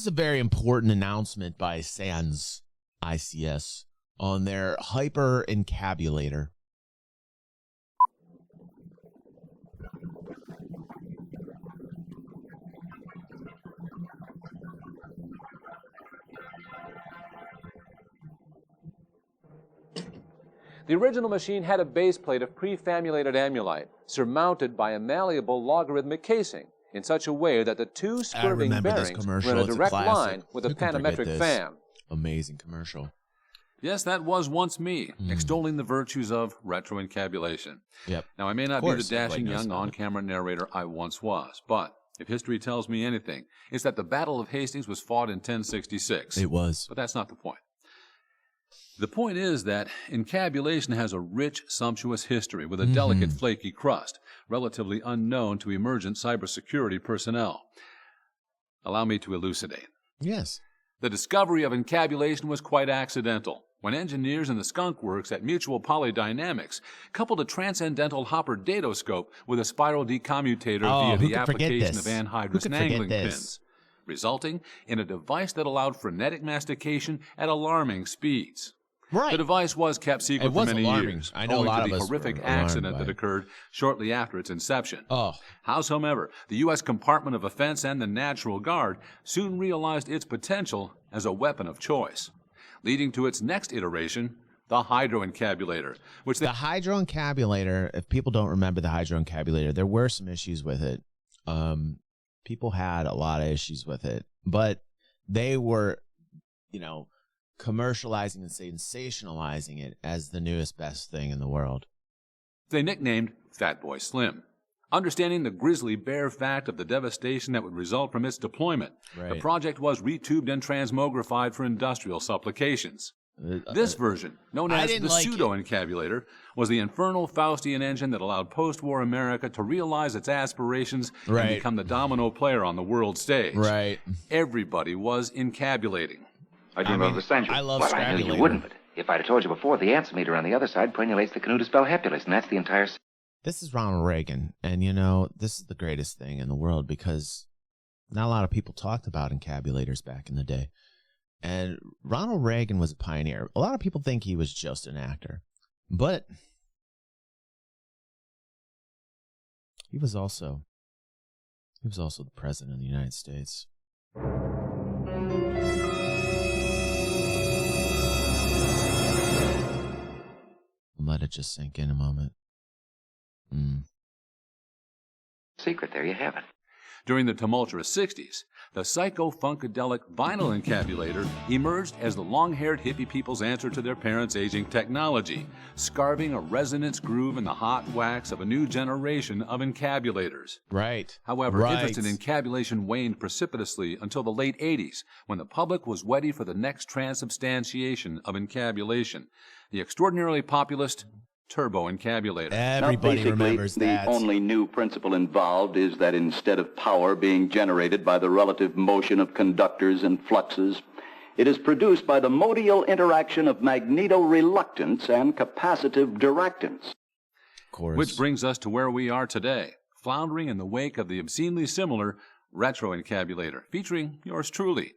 a very important announcement by SANS ICS on their hyper encabulator. The original machine had a base plate of prefamulated amulite surmounted by a malleable logarithmic casing in such a way that the two swerving bearings were in a direct line with a panametric fan. Amazing commercial. Yes, that was once me, extolling the virtues of retroencabulation. Yep. Now, I may not be the dashing young on-camera narrator I once was, but if history tells me anything, it's that the Battle of Hastings was fought in 1066. It was. But that's not the point. The point is that encabulation has a rich, sumptuous history with a delicate, flaky crust, relatively unknown to emergent cybersecurity personnel. Allow me to elucidate. Yes. The discovery of encabulation was quite accidental when engineers in the skunk works at Mutual Polydynamics coupled a transcendental Hopper datoscope with a spiral decommutator via the application of anhydrous angling pins, resulting in a device that allowed frenetic mastication at alarming speeds. Right. The device was kept secret for many years, I know a lot owing to of the us horrific were accident alarmed that occurred shortly after its inception. Oh. Howsoever, the U.S. Department of Defense and the National Guard soon realized its potential as a weapon of choice, leading to its next iteration, the hydroencabulator, which the hydroencabulator, if people don't remember the hydroencabulator, there were some issues with it. People had a lot of issues with it, but they were, you know, commercializing and sensationalizing it as the newest best thing in the world. They nicknamed Fat Boy Slim. Understanding the grisly bare fact of the devastation that would result from its deployment, the project was retubed and transmogrified for industrial supplications. This version, known as the pseudo-encabulator, was the infernal Faustian engine that allowed post-war America to realize its aspirations and become the domino player on the world stage. Everybody was encabulating. I do know the century. I love Well, I knew you wouldn't, but if I'd have told you before, the ants meter on the other side prenulates the canoe to spell hepulus, and that's the entire... This is Ronald Reagan, and you know, this is the greatest thing in the world because not a lot of people talked about encabulators back in the day. And Ronald Reagan was a pioneer. A lot of people think he was just an actor, but he was also the president of the United States. Let it just sink in a moment. Secret, there you have it. During the tumultuous 60s, the psycho-funkadelic vinyl encabulator emerged as the long-haired hippie people's answer to their parents' aging technology, scarving a resonance groove in the hot wax of a new generation of encabulators. However, interest in encabulation waned precipitously until the late 80s, when the public was ready for the next transubstantiation of encabulation, the extraordinarily populist turbo-encabulator. Everybody remembers that. The only new principle involved is that instead of power being generated by the relative motion of conductors and fluxes, it is produced by the modial interaction of magneto-reluctance and capacitive directance. Which brings us to where we are today, floundering in the wake of the obscenely similar retroencabulator, featuring yours truly.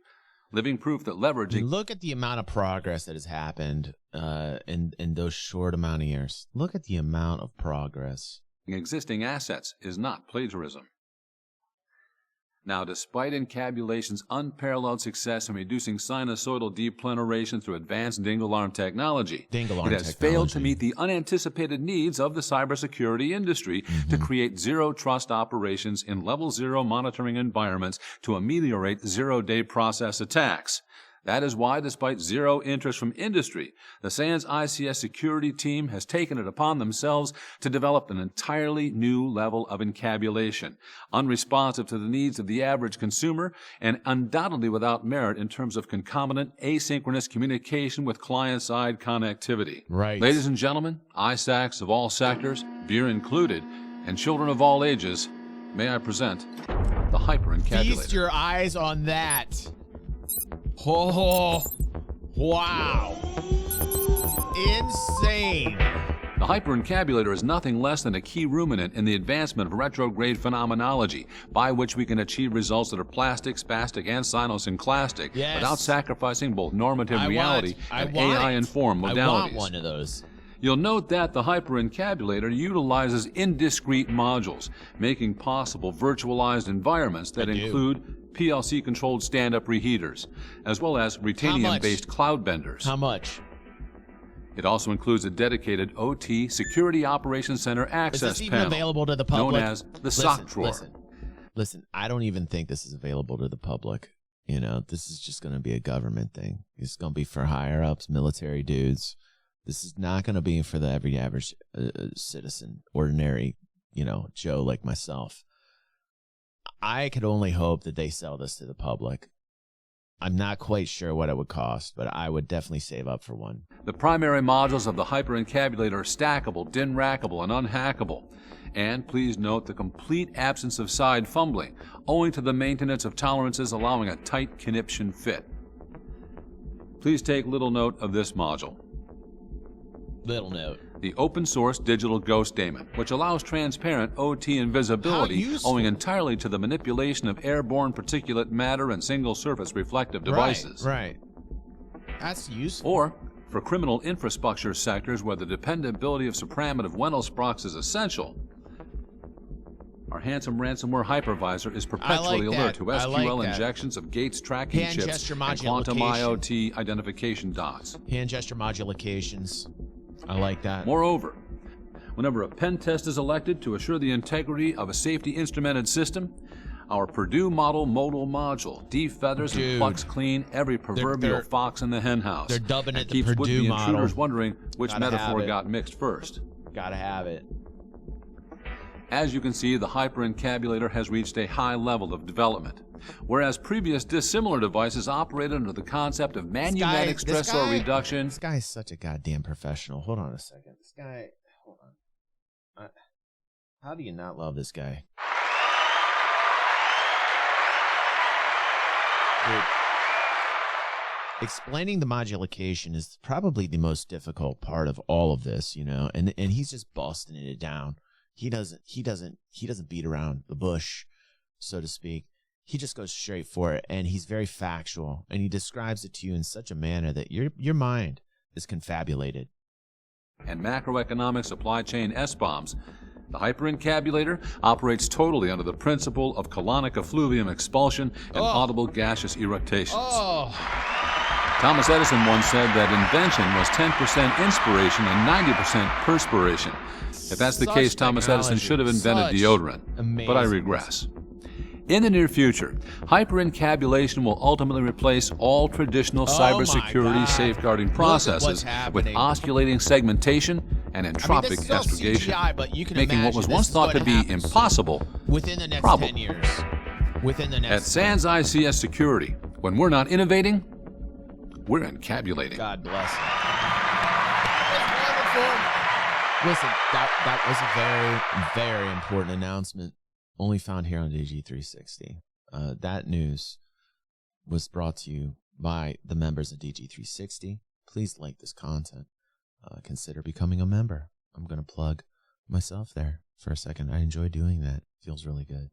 Living proof that leveraging... Look at the amount of progress that has happened in those short amount of years. Look at the amount of progress. Existing assets is not plagiarism. Now, despite encabulation's unparalleled success in reducing sinusoidal depleneration through advanced ding-alarm technology, it has failed to meet the unanticipated needs of the cybersecurity industry to create zero-trust operations in level 0 monitoring environments to ameliorate zero-day process attacks. That is why, despite zero interest from industry, the SANS ICS security team has taken it upon themselves to develop an entirely new level of encabulation, unresponsive to the needs of the average consumer and undoubtedly without merit in terms of concomitant asynchronous communication with client-side connectivity. Ladies and gentlemen, ISACs of all sectors, beer included, and children of all ages, may I present the hyper-encabulator. Feast your eyes on that. Oh, wow. Insane. The hyperencabulator is nothing less than a key ruminant in the advancement of retrograde phenomenology, by which we can achieve results that are plastic, spastic, and cynosynclastic without sacrificing both normative reality and AI-informed modalities. I want one of those. You'll note that the hyperencabulator utilizes indiscrete modules, making possible virtualized environments that include PLC-controlled stand-up reheaters, as well as Ruthenium-based cloud benders. How much? It also includes a dedicated OT Security Operations Center access even panel, available to the public? known as the SOC drawer. Listen, I don't even think this is available to the public. You know, this is just going to be a government thing. It's going to be for higher-ups, military dudes. This is not going to be for the every average citizen, ordinary, you know, Joe like myself. I could only hope that they sell this to the public. I'm not quite sure what it would cost, but I would definitely save up for one. The primary modules of the hyperencabulator are stackable, DIN-rackable, and unhackable. And please note the complete absence of side fumbling, owing to the maintenance of tolerances allowing a tight conniption fit. Please take little note of this module. Little note. The open-source digital ghost daemon, which allows transparent OT invisibility owing entirely to the manipulation of airborne particulate matter and single-surface reflective devices. Right. That's useful. Or, for criminal infrastructure sectors where the dependability of supramotive Wendelsprox is essential, our handsome ransomware hypervisor is perpetually alert to SQL injections of Gates tracking chips and quantum IoT identification dots. Hand gesture modulations. I like that. Moreover, whenever a pen test is elected to assure the integrity of a safety instrumented system, our Purdue model modal module defeathers and plucks clean every proverbial fox in the henhouse. They're dubbing it the keeps Purdue would-be model. intruders wondering which metaphor got mixed first. Gotta have it. As you can see, the hyperencabulator has reached a high level of development, whereas previous dissimilar devices operated under the concept of manumatic stressor reduction. This guy is such a goddamn professional. Hold on a second. This guy, hold on. How do you not love this guy? Dude, explaining the modulation is probably the most difficult part of all of this, you know, and he's just busting it down. He doesn't beat around the bush, so to speak. He just goes straight for it, and he's very factual, and he describes it to you in such a manner that your mind is confabulated. And macroeconomic supply chain S-bombs. The hyperencabulator operates totally under the principle of colonic effluvium expulsion and audible gaseous eructations. Thomas Edison once said that invention was 10% inspiration and 90% perspiration. If that's the case, Thomas Edison should have invented deodorant. But I regress. In the near future, hyperencabulation will ultimately replace all traditional cybersecurity safeguarding processes with osculating segmentation and entropic astrogation, making what was once thought to be impossible within the next 10 years. At Sans ICS Security, when we're not innovating, we're encabulating. God bless him. Listen, that was a very, very important announcement, only found here on DG360. That news was brought to you by the members of DG360. Please like this content. Consider becoming a member. I'm going to plug myself there for a second. I enjoy doing that. Feels really good.